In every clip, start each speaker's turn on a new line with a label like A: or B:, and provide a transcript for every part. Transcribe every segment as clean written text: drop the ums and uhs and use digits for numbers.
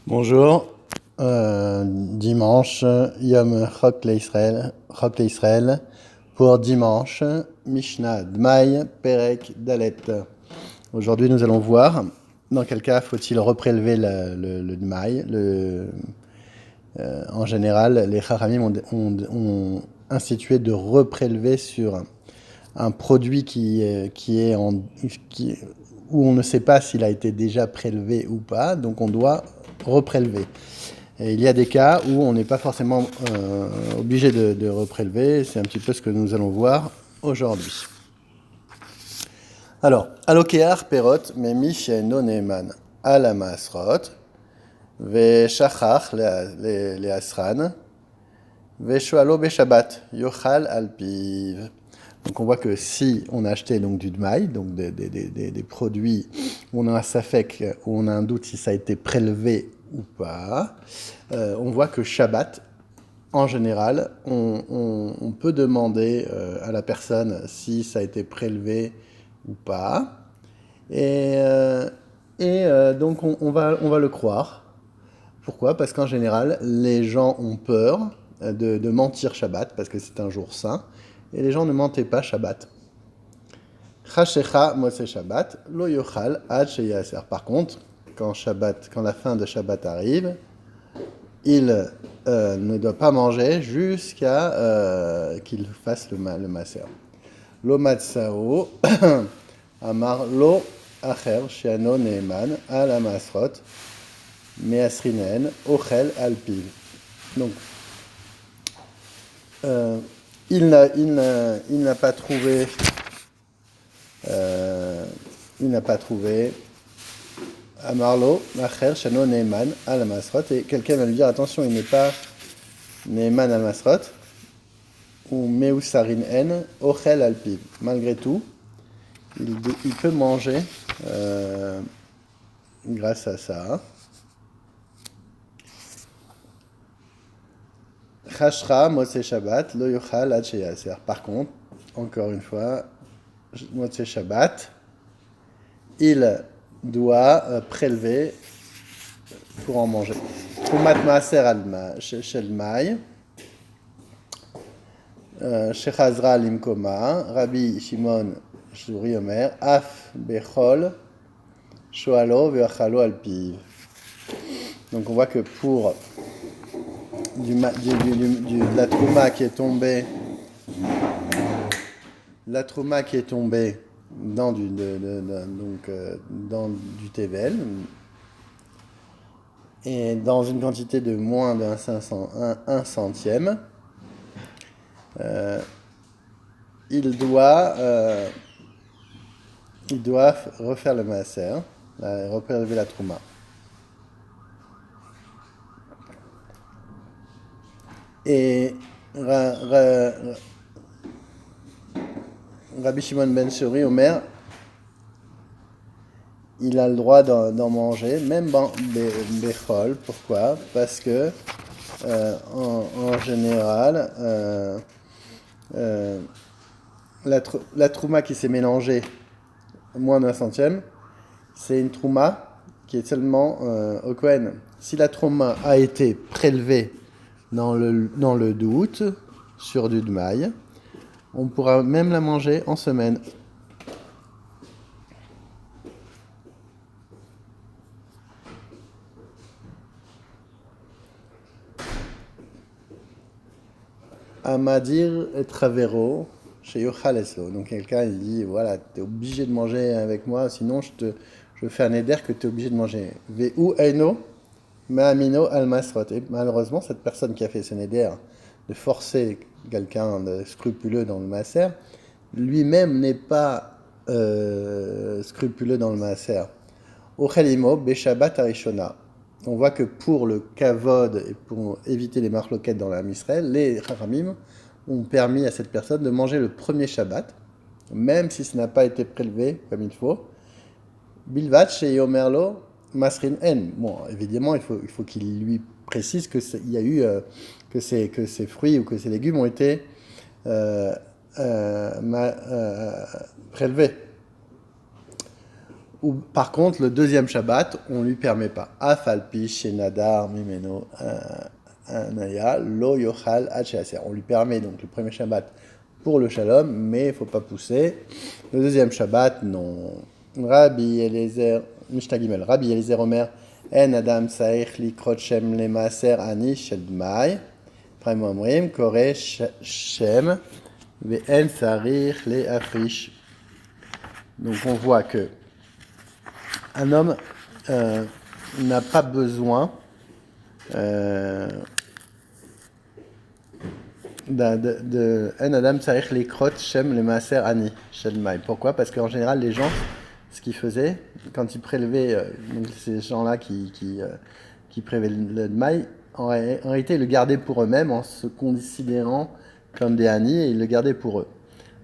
A: Bonjour, dimanche, Yom Chok l'Israël, pour dimanche, Mishnah Dmaï, Perek Dalet. Aujourd'hui, nous allons voir dans quel cas faut-il reprélever le Dmaï. En général, les Chachamim ont institué de reprélever sur un produit où on ne sait pas s'il a été déjà prélevé ou pas, donc on doit reprélever. Et il y a des cas où on n'est pas forcément obligé de reprélever, c'est un petit peu ce que nous allons voir aujourd'hui. Alors, alokear perot memi she'eno ne'eman ala ma'asrot ve'shachach le'asran ve'shoalo be'shabbat yochal al piv. Donc on voit que si on a acheté donc du dmaï, donc des produits où on a un safek, où on a un doute si ça a été prélevé ou pas, on voit que Shabbat, en général, on peut demander à la personne si ça a été prélevé ou pas, et donc on va le croire. Pourquoi ? Parce qu'en général, les gens ont peur de mentir Shabbat, parce que c'est un jour saint, et les gens ne mentaient pas Shabbat. Chashecha Motse Shabbat, lo yochal ad sheyaser. Par contre, quand la fin de Shabbat arrive, il ne doit pas manger jusqu'à qu'il fasse le maaser. Lo matzao amar lo acher she'ano ne'eman al hamasrot me'asrinen ochel al piv. Donc, il n'a pas trouvé Amarlo, Macher, Shano, Neeman, al Masrot, et quelqu'un va lui dire attention, il n'est pas Neeman al Masrot, ou Meusarin en, Ochel al Piv. Malgré tout, il peut manger grâce à ça. Chashra, Motse Shabbat, Lo Yochal ad sheyaser. Par contre, encore une fois, Motse Shabbat, il doit prélever pour en manger. Trumat maaser shel maï, shechazra limkoma, Rabbi Shimon Shuri Omer, af bechol, shoalo ve'achalo al piv. Donc on voit que pour de la trouma qui est tombée, dans dans du tevel, et dans une quantité de moins d'un 1/500, il doit refaire le maaser, repérer la trouma. Et Rabbi Shimon ben Shuri Omer, il a le droit d'en manger, même bechol. Pourquoi ? Parce que en général, la trouma qui s'est mélangée moins d'un centième, c'est une trouma qui est seulement au Kohen. Si la trouma a été prélevée dans le doute sur du dmaï, on pourra même la manger en semaine. Amadir et Travero chez Yochal Eslo. Donc quelqu'un il dit voilà, tu es obligé de manger avec moi, sinon je fais un éder que tu es obligé de manger. Veu Eino Ma'amino al Masrot. Et malheureusement, cette personne qui a fait ce éder de forcer quelqu'un de scrupuleux dans le maaser, lui-même n'est pas scrupuleux dans le maaser. Ochelimo Beshabbat Arishona. On voit que pour le kavod et pour éviter les marloquettes dans l'Am Israël, les Chachamim ont permis à cette personne de manger le premier Shabbat, même si ce n'a pas été prélevé comme il faut. Bilvat chez Yomerlo Masrin En. Bon, évidemment, il faut qu'il lui précise qu'il y a eu que ces fruits ou que ces légumes ont été prélevés. Par contre, le deuxième Shabbat, on ne lui permet pas. Afalpi shenadar mimeno anaya lo yochal ad she'aser. On lui permet donc le premier Shabbat pour le Shalom, mais il ne faut pas pousser. Le deuxième Shabbat, non. Rabbi Eliezer, Mishnah Gimel, Rabbi Eliezer Omer, En Adam Saich Likrot Shem Le Maaser Ani Shel Dmai. Après Momrim, Kore Shem, Ve'en Sarich Le Afrish. Donc on voit que un homme n'a pas besoin Un Adam Sarich Likrot Shem Le Maaser Ani Shel Dmai. Pourquoi? Parce qu'en général, les gens, ce qu'ils faisaient, quand ils prélevaient, donc ces gens-là qui prélevaient le Dmai, en réalité, ils le gardaient pour eux-mêmes en se considérant comme des Ani et ils le gardaient pour eux.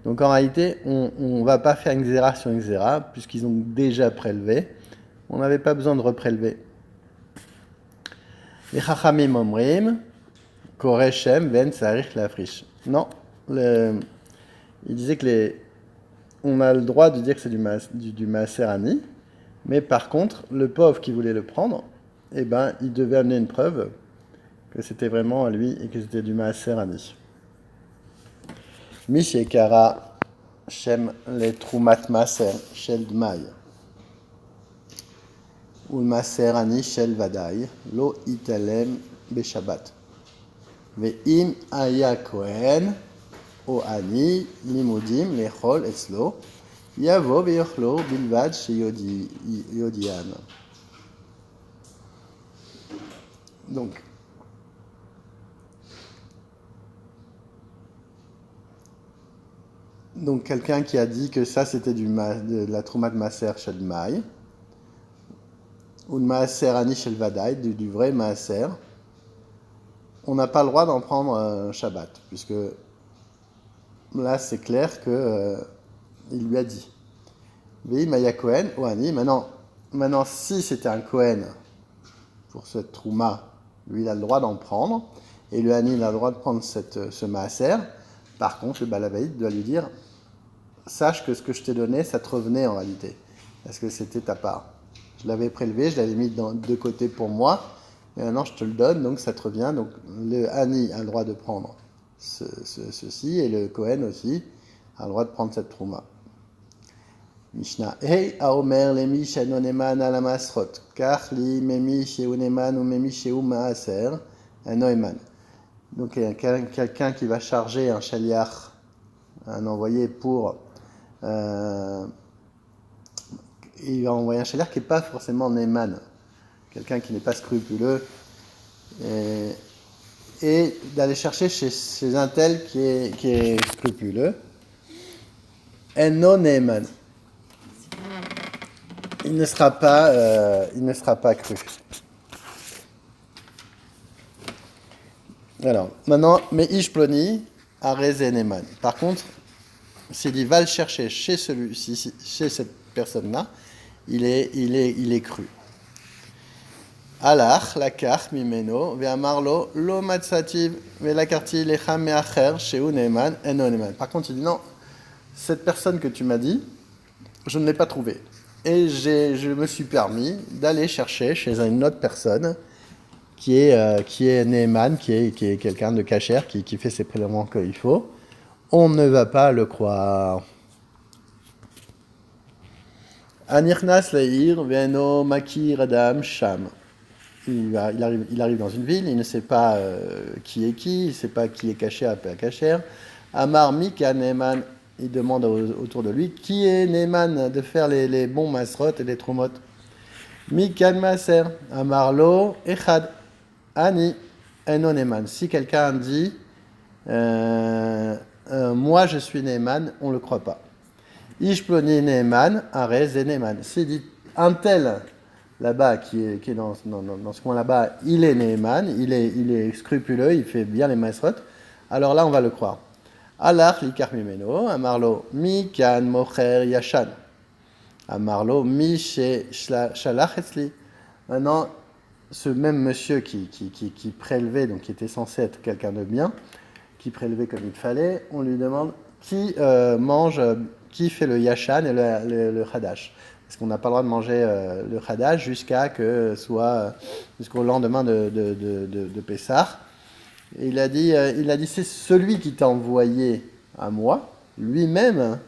A: Donc en réalité, on ne va pas faire une xéra sur une xéra, puisqu'ils ont déjà prélevé. On n'avait pas besoin de reprélever. Les Chachamim Omrim, Koreshem Ben Sarich Lafrish. Non, il disait que on a le droit de dire que c'est du Maaser Ani, mais par contre, le pauvre qui voulait le prendre, eh ben, il devait amener une preuve que c'était vraiment à lui et que c'était du Maaser Ani. Mishekara Shem le Trumat Maaser Shel Dmai. Maaser Ani Shel Vadai Lo Italem Beshabbat. Ve'im Aya Kohen O Ani Limudim Lechol Etzlo Yavo Ve'yochlo Bilvad Sheyodian. Donc quelqu'un qui a dit que ça c'était de la Trouma de Maaser Shel Dmai, ou de Maaser Ani Shel Vadai, du vrai Maaser, on n'a pas le droit d'en prendre un Shabbat, puisque là c'est clair que il lui a dit. Ve'i Maya Kohen ou Ani. Maintenant, si c'était un Kohen pour cette Trouma, lui il a le droit d'en prendre, et le Ani il a le droit de prendre ce Maaser. Par contre, le Balavaïd doit lui dire: sache que ce que je t'ai donné, ça te revenait en réalité, parce que c'était ta part. Je l'avais prélevé, je l'avais mis de côté pour moi, mais maintenant je te le donne, donc ça te revient. Donc le Ani a le droit de prendre ceci, et le Kohen aussi a le droit de prendre cette Trouma. Mishnah Hey Aomer Lemi Shenoneman ala Masrot, Kach li Memi Sheuneman ou Memi Sheu Maaser, un Noeman. Donc quelqu'un qui va charger un shaliach, un envoyé pour il va envoyer un shaliach qui n'est pas forcément Neyman, quelqu'un qui n'est pas scrupuleux, et d'aller chercher chez un tel qui est scrupuleux. Enno Neyman, il ne sera pas cru. Alors, maintenant, mais Ishploni a Neyman. Par contre, s'il dit va le chercher chez cette personne-là, il est cru. Alach, lakach, mimeno, ve'amarlo, lo matzativ, ve'lakarti lecham me'acher, sheu Neyman, eno Neyman. Par contre, il dit non, cette personne que tu m'as dit, je ne l'ai pas trouvée. Et je me suis permis d'aller chercher chez une autre personne qui est Neyman, qui est quelqu'un de cachère, qui fait ses prélèvements qu'il faut. On ne va pas le croire. Anirnas le'ir ve'eno makir adam sham. Il arrive dans une ville, il ne sait pas qui est qui, il ne sait pas qui est caché à cachère. Amar Mika Neyman, il demande autour de lui qui est Neyman de faire les bons masrot et les tromot. Mikan Maser, Amarlo Echad, Ani, Eno Neyman. Si quelqu'un dit moi je suis Neyman, on ne le croit pas. Ishploni Neyman, Arez et Neyman. S'il dit un tel là-bas qui est dans ce coin là-bas, il est Neyman, il est scrupuleux, il fait bien les masrot, alors là on va le croire. Alach likar mimeno, Amarlo Mikan Mocher Yashan. Amarlo mi shalach etzli. Maintenant, ce même monsieur qui prélevait, donc qui était censé être quelqu'un de bien, qui prélevait comme il fallait, on lui demande qui mange, qui fait le yashan et le hadash. Parce qu'on n'a pas le droit de manger le Hadash jusqu'au lendemain de Pessah. Et il a dit, c'est celui qui t'a envoyé à moi, lui-même,